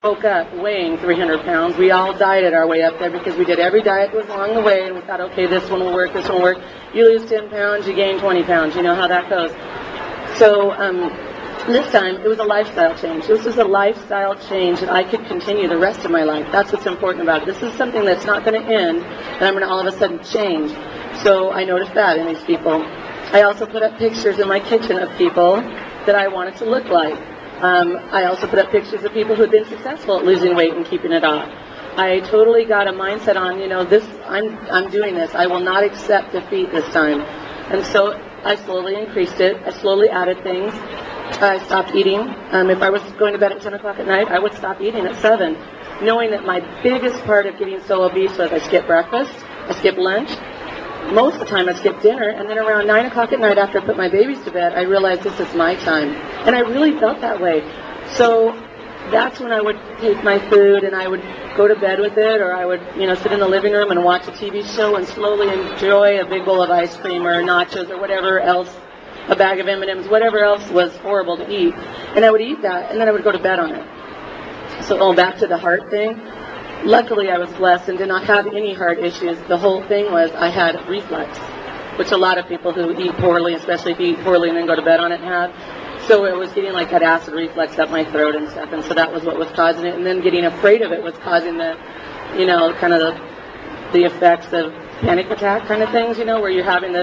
woke up weighing 300 pounds. We all dieted our way up there because we did every diet was along the way, and we thought, okay, this one will work, this one will work. You lose 10 pounds, you gain 20 pounds. You know how that goes. So this time, it was a lifestyle change. This was a lifestyle change that I could continue the rest of my life. That's what's important about it. This is something that's not going to end, and I'm going to all of a sudden change. So I noticed that in these people. I also put up pictures in my kitchen of people that I wanted to look like. I also put up pictures of people who had been successful at losing weight and keeping it off. I totally got a mindset on, I'm doing this. I will not accept defeat this time. And so I slowly increased it. I slowly added things. I stopped eating. If I was going to bed at 10 o'clock at night, I would stop eating at 7, knowing that my biggest part of getting so obese was I skipped breakfast, I skipped lunch. Most of the time I skipped dinner, and then around 9 o'clock at night after I put my babies to bed, I realized this is my time. And I really felt that way. So that's when I would take my food and I would go to bed with it, or I would, sit in the living room and watch a TV show and slowly enjoy a big bowl of ice cream or nachos or whatever else, a bag of M&Ms, whatever else was horrible to eat. And I would eat that, and then I would go to bed on it. So back to the heart thing. Luckily, I was blessed and did not have any heart issues. The whole thing was I had reflux, which a lot of people who eat poorly, especially if you eat poorly and then go to bed on it, have. So it was getting like that acid reflux up my throat and stuff, and so that was what was causing it. And then getting afraid of it was causing the, kind of the effects of panic attack kind of things, where you're having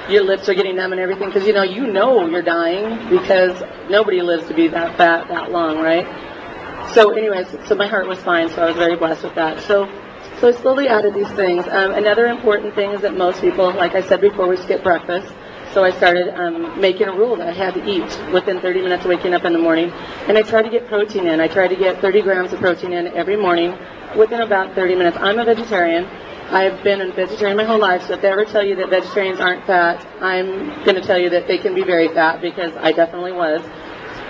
your lips are getting numb and everything, because you're dying, because nobody lives to be that fat that long, right? So anyways, so my heart was fine, so I was very blessed with that. So I slowly added these things. Another important thing is that most people, like I said before, we skip breakfast. So I started making a rule that I had to eat within 30 minutes of waking up in the morning. And I tried to get protein in. I tried to get 30 grams of protein in every morning within about 30 minutes. I'm a vegetarian. I've been a vegetarian my whole life, so if they ever tell you that vegetarians aren't fat, I'm going to tell you that they can be very fat, because I definitely was.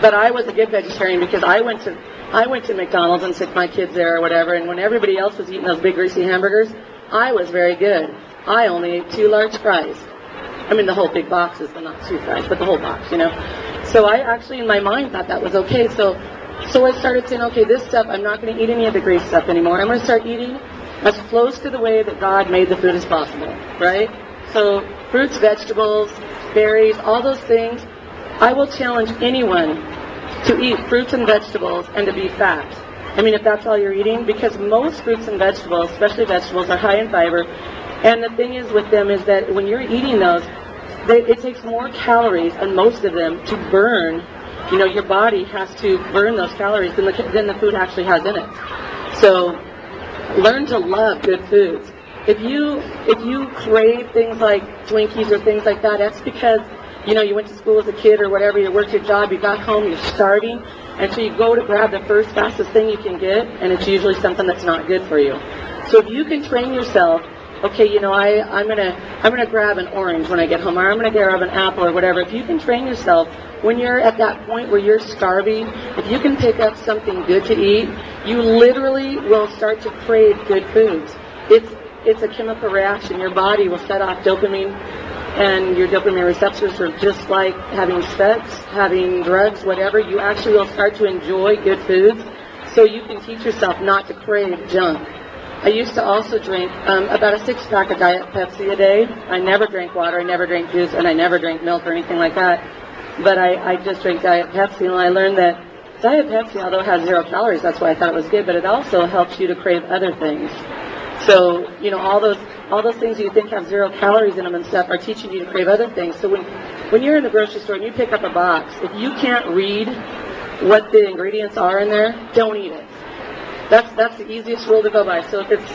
But I was a good vegetarian because I went to McDonald's and took my kids there or whatever, and when everybody else was eating those big greasy hamburgers, I was very good. I only ate 2 large fries. I mean, the whole big boxes, but not 2 fries, but the whole box, So I actually, in my mind, thought that was okay. So I started saying, okay, this stuff, I'm not going to eat any of the grease stuff anymore. I'm going to start eating as close to the way that God made the food as possible, right? So fruits, vegetables, berries, all those things. I will challenge anyone to eat fruits and vegetables and to be fat. I mean, if that's all you're eating, because most fruits and vegetables, especially vegetables, are high in fiber. And the thing is with them is that when you're eating those, it takes more calories, and most of them, to burn. Your body has to burn those calories than the food actually has in it. So learn to love good foods. If you crave things like Twinkies or things like that, that's because you went to school as a kid or whatever, you worked your job, you got home, you're starving, and so you go to grab the first fastest thing you can get, and it's usually something that's not good for you. So if you can train yourself, okay, I'm gonna grab an orange when I get home, or I'm gonna grab an apple or whatever. If you can train yourself when you're at that point where you're starving, if you can pick up something good to eat, you literally will start to crave good foods. It's a chemical reaction. Your body will set off dopamine, and your dopamine receptors are just like having sex, having drugs, whatever. You actually will start to enjoy good foods, so you can teach yourself not to crave junk. I used to also drink about a 6-pack of Diet Pepsi a day. I never drank water, I never drank juice, and I never drank milk or anything like that. But I just drank Diet Pepsi, and I learned that Diet Pepsi, although it has 0 calories, that's why I thought it was good, but it also helps you to crave other things. So, all those things you think have 0 calories in them and stuff are teaching you to crave other things. So when you're in the grocery store and you pick up a box, if you can't read what the ingredients are in there, don't eat it. That's the easiest rule to go by. So if it's,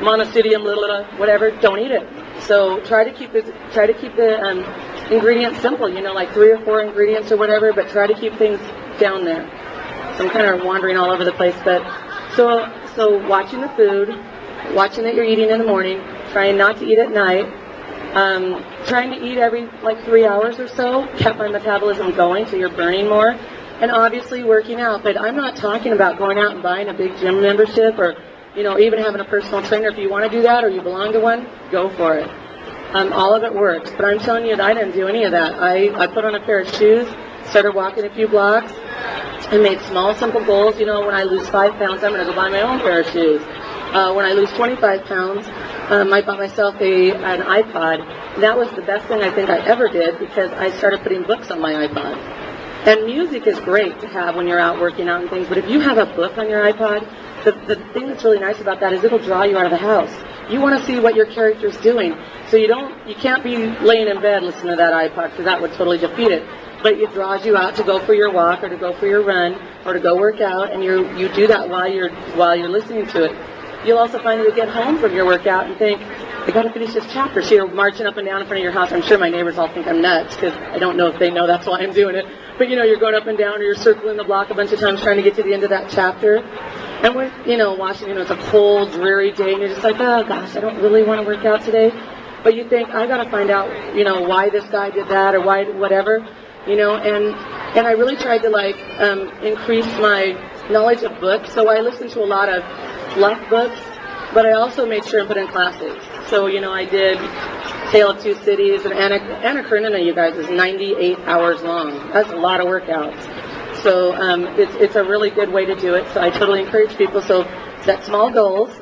monosodium, whatever, don't eat it. So try to keep the ingredients simple, like 3 or 4 ingredients or whatever, but try to keep things down there. So I'm kind of wandering all over the place, but so watching the food, watching that you're eating in the morning, trying not to eat at night, trying to eat every 3 hours or so, kept my metabolism going so you're burning more, and obviously working out. But I'm not talking about going out and buying a big gym membership or even having a personal trainer. If you want to do that or you belong to one, go for it. All of it works. But I'm telling you that I didn't do any of that. I put on a pair of shoes, started walking a few blocks, I made small, simple goals. You know, when I lose 5 pounds, I'm going to go buy my own pair of shoes. When I lose 25 pounds, I bought myself an iPod. And that was the best thing I think I ever did, because I started putting books on my iPod. And music is great to have when you're out working out and things, but if you have a book on your iPod, the thing that's really nice about that is it'll draw you out of the house. You want to see what your character's doing. So you can't be laying in bed listening to that iPod, because that would totally defeat it. But it draws you out to go for your walk, or to go for your run, or to go work out, and you do that while you're listening to it. You'll also find that you get home from your workout and think, I got to finish this chapter. So you're marching up and down in front of your house. I'm sure my neighbors all think I'm nuts, because I don't know if they know that's why I'm doing it. But you're going up and down, or you're circling the block a bunch of times trying to get to the end of that chapter. And we're, watching, it's a cold, dreary day, and you're just like, oh gosh, I don't really want to work out today. But you think, I got to find out, why this guy did that, or why whatever, and I really tried to increase my knowledge of books. So I listened to a lot of fluff books, but I also made sure and put in classics. So, I did Tale of Two Cities, and Anna Karenina, you guys, is 98 hours long. That's a lot of workouts. So it's a really good way to do it. So I totally encourage people. So set small goals.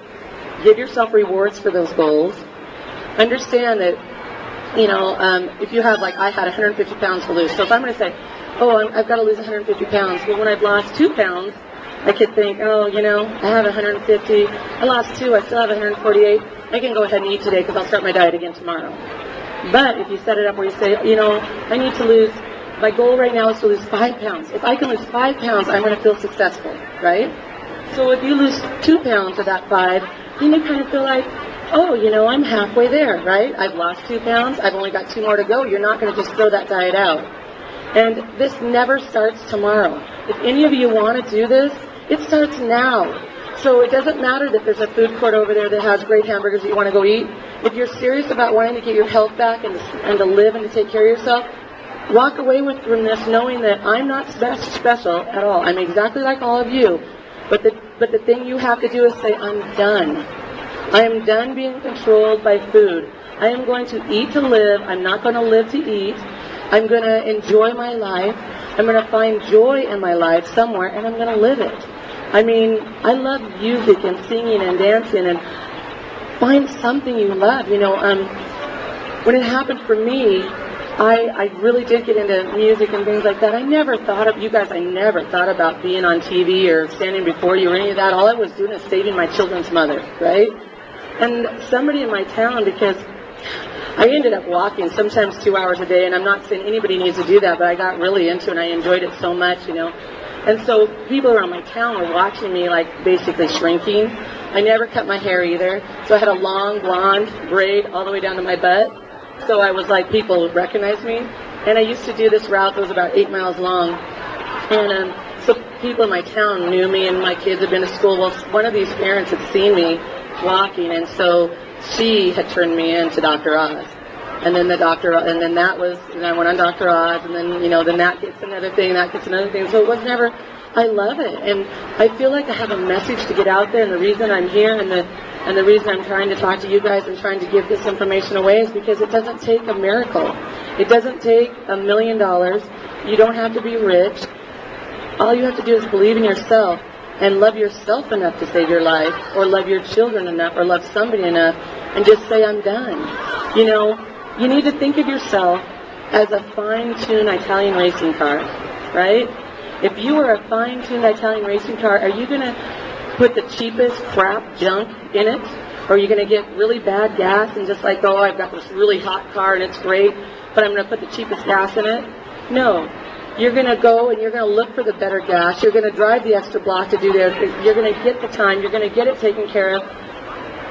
Give yourself rewards for those goals. Understand that, if you have, I had 150 pounds to lose. So if I'm going to say, I've got to lose 150 pounds. Well, when I've lost 2 pounds, I could think, I have 150. I lost 2. I still have 148. I can go ahead and eat today, because I'll start my diet again tomorrow. But if you set it up where you say, I need to lose, my goal right now is to lose 5 pounds. If I can lose 5 pounds, I'm going to feel successful, right? So if you lose 2 pounds of that 5, you may kind of feel like, I'm halfway there, right? I've lost 2 pounds. I've only got 2 more to go. You're not going to just throw that diet out. And this never starts tomorrow. If any of you want to do this, it starts now. So it doesn't matter that there's a food court over there that has great hamburgers that you want to go eat. If you're serious about wanting to get your health back and to live and to take care of yourself, walk away from this knowing that I'm not special at all. I'm exactly like all of you. But the thing you have to do is say, I'm done. I am done being controlled by food. I am going to eat to live. I'm not going to live to eat. I'm going to enjoy my life. I'm going to find joy in my life somewhere, and I'm going to live it. I mean, I love music and singing and dancing, and find something you love. When it happened for me, I really did get into music and things like that. I never thought about being on TV or standing before you or any of that. All I was doing is saving my children's mother, right? And somebody in my town, because I ended up walking sometimes 2 hours a day, and I'm not saying anybody needs to do that, but I got really into it, and I enjoyed it so much, And so people around my town were watching me, basically shrinking. I never cut my hair either, so I had a long blonde braid all the way down to my butt. So I was people would recognize me. And I used to do this route that was about 8 miles long. And so people in my town knew me, and my kids had been to school. Well, one of these parents had seen me walking, and so she had turned me in to Dr. Oz. And then and I went on Dr. Oz, and then, then that gets another thing, that gets another thing. So it was never, I love it. And I feel like I have a message to get out there, and the reason I'm here and the reason I'm trying to talk to you guys and trying to give this information away is because it doesn't take a miracle. It doesn't take $1 million. You don't have to be rich. All you have to do is believe in yourself and love yourself enough to save your life, or love your children enough, or love somebody enough, and just say, I'm done. You need to think of yourself as a fine-tuned Italian racing car, right? If you were a fine-tuned Italian racing car, are you going to put the cheapest crap junk in it? Or are you going to get really bad gas and just I've got this really hot car and it's great, but I'm going to put the cheapest gas in it? No. You're going to go and you're going to look for the better gas. You're going to drive the extra block to do this. You're going to get the time. You're going to get it taken care of.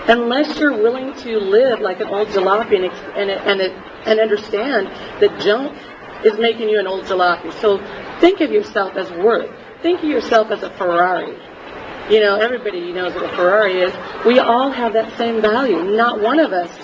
Unless you're willing to live like an old jalopy and understand that junk is making you an old jalopy. So think of yourself as worth. Think of yourself as a Ferrari. Everybody knows what a Ferrari is. We all have that same value. Not one of us